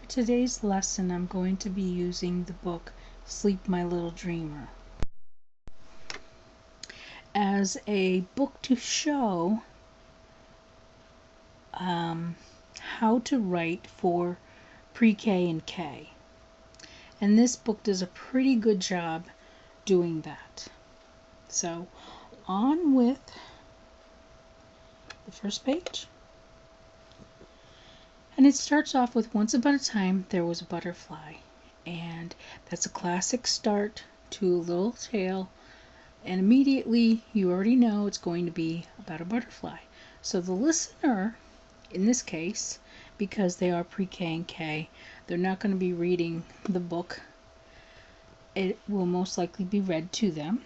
For today's lesson, I'm going to be using the book Sleep My Little Dreamer as a book to show how to write for pre-K and K. And this book does a pretty good job doing that. So on with the first page. And it starts off with once upon a time there was a butterfly. And that's a classic start to a little tale. And immediately you already know it's going to be about a butterfly. So the listener, in this case, because they are pre-K and K, they're not going to be reading the book. It will most likely be read to them.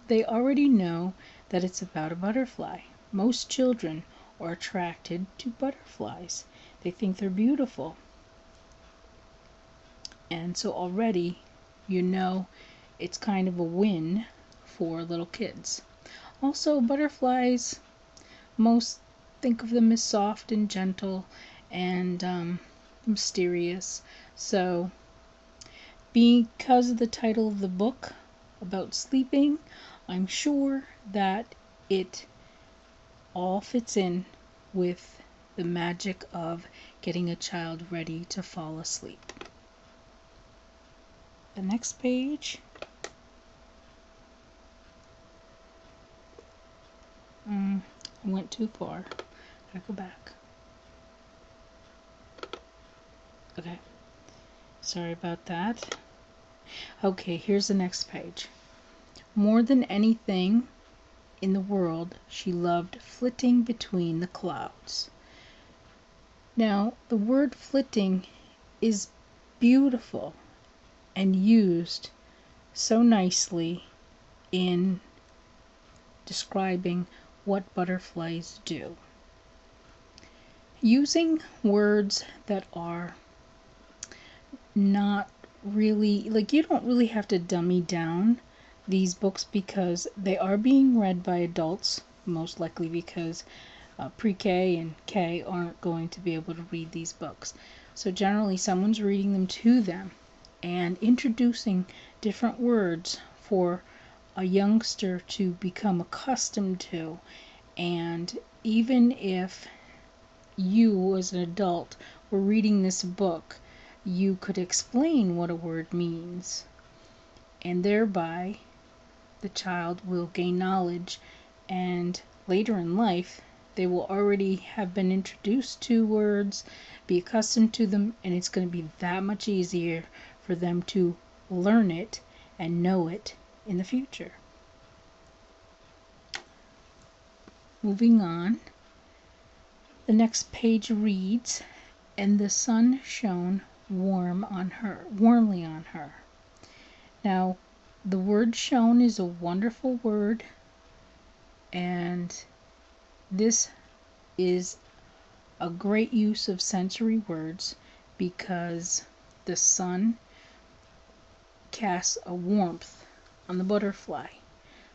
They already know that it's about a butterfly. Most children are attracted to butterflies. They think they're beautiful. And so already you know it's kind of a win for little kids. Also, butterflies, most think of them as soft and gentle and mysterious. So because of the title of the book about sleeping, I'm sure that it all fits in with the magic of getting a child ready to fall asleep. The next page. I went too far. Gotta go back. Okay. Sorry about that. Okay, here's the next page. More than anything in the world, she loved flitting between the clouds. Now, the word flitting is beautiful and used so nicely in describing what butterflies do. Using words that are not really, like, you don't really have to dummy down these books because they are being read by adults, most likely because pre-K and K aren't going to be able to read these books. So generally someone's reading them to them and introducing different words for a youngster to become accustomed to. And even if you as an adult were reading this book, you could explain what a word means, and thereby the child will gain knowledge, and later in life they will already have been introduced to words, be accustomed to them, and it's going to be that much easier for them to learn it and know it in the future. Moving on, the next page reads, "And the sun shone warmly on her." Now, the word shone is a wonderful word, and this is a great use of sensory words because the sun casts a warmth on the butterfly.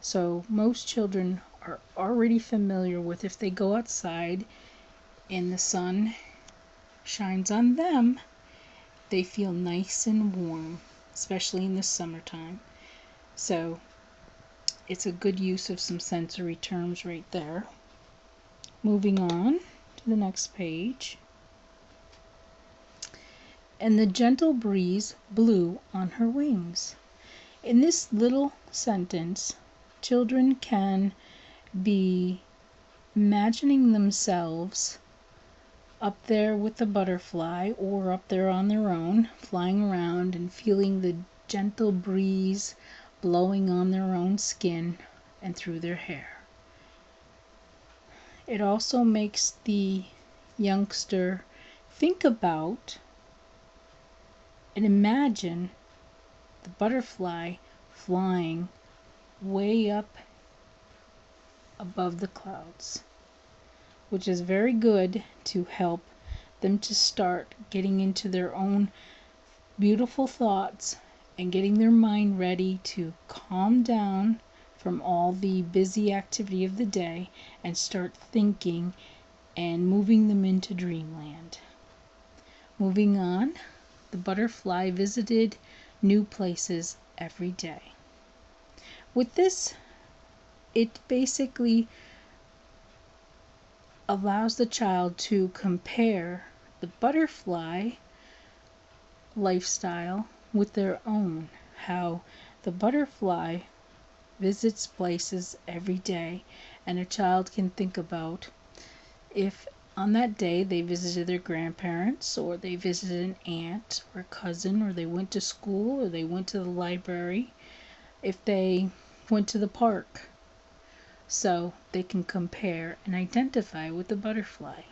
So most children are already familiar with, if they go outside and the sun shines on them, they feel nice and warm, especially in the summertime. So it's a good use of some sensory terms right there. Moving on to the next page. "And the gentle breeze blew on her wings." In this little sentence, children can be imagining themselves up there with the butterfly or up there on their own, flying around and feeling the gentle breeze blowing on their own skin and through their hair. It also makes the youngster think about and imagine the butterfly flying way up above the clouds, which is very good to help them to start getting into their own beautiful thoughts and getting their mind ready to calm down from all the busy activity of the day and start thinking and moving them into dreamland. Moving on, the butterfly visited new places every day. With this, it basically allows the child to compare the butterfly lifestyle with their own. How the butterfly visits places every day, and a child can think about if on that day they visited their grandparents, or they visited an aunt or cousin, or they went to school, or they went to the library, if they went to the park. So they can compare and identify with the butterfly.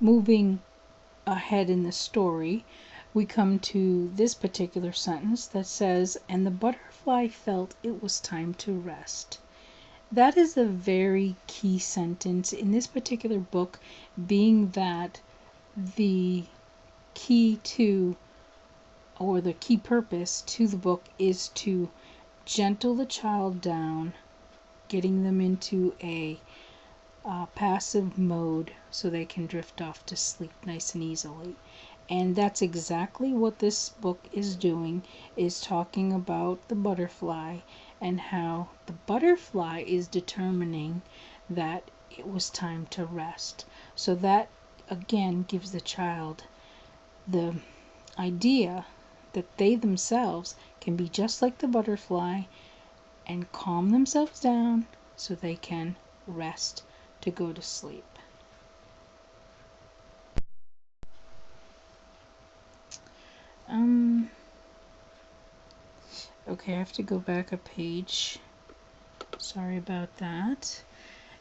Moving ahead in the story, we come to this particular sentence that says, "And the butterfly felt it was time to rest." That is a very key sentence in this particular book, being that the key to, or the key purpose to the book is to gentle the child down, getting them into a passive mode so they can drift off to sleep nice and easily. And that's exactly what this book is doing, is talking about the butterfly and how the butterfly is determining that it was time to rest. So that again gives the child the idea that they themselves can be just like the butterfly and calm themselves down so they can rest to go to sleep. Okay, I have to go back a page. Sorry about that.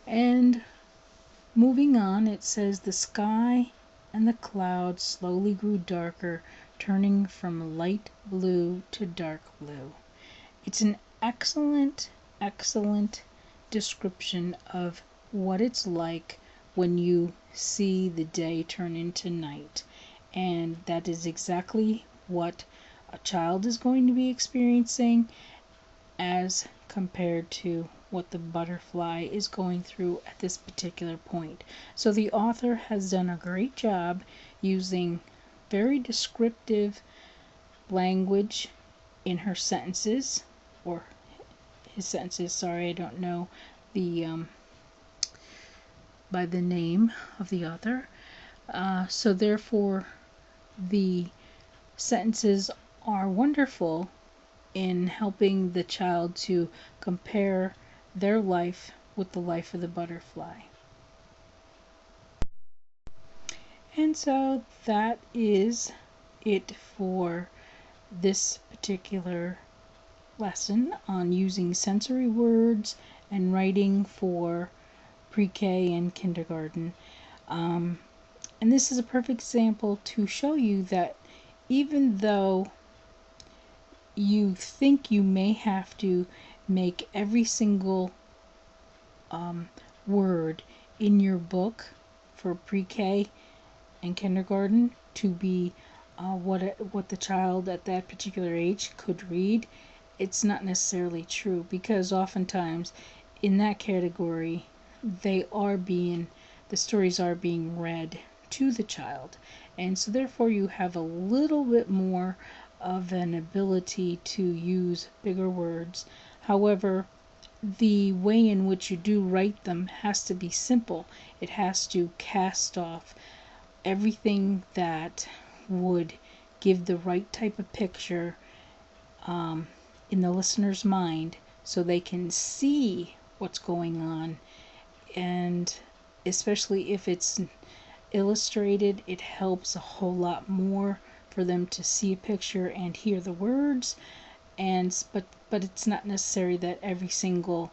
And moving on, it says the sky and the clouds slowly grew darker, turning from light blue to dark blue. It's an excellent, excellent description of what it's like when you see the day turn into night. And that is exactly what a child is going to be experiencing as compared to what the butterfly is going through at this particular point. So the author has done a great job using very descriptive language in her sentences, or his sentences, sorry, I don't know the by the name of the author. So therefore the sentences are wonderful in helping the child to compare their life with the life of the butterfly. And so that is it for this particular lesson on using sensory words and writing for pre-K and kindergarten. And this is a perfect example to show you that even though you think you may have to make every single word in your book for pre-K and kindergarten to be what the child at that particular age could read, it's not necessarily true, because oftentimes in that category the stories are being read to the child, and so therefore you have a little bit more of an ability to use bigger words. However, the way in which you do write them has to be simple. It has to cast off everything that would give the right type of picture in the listener's mind so they can see what's going on. And especially if it's illustrated, it helps a whole lot more for them to see a picture and hear the words. But it's not necessary that every single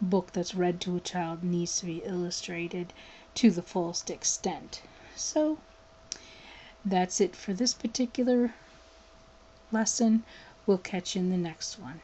book that's read to a child needs to be illustrated to the fullest extent. So that's it for this particular lesson. We'll catch you in the next one.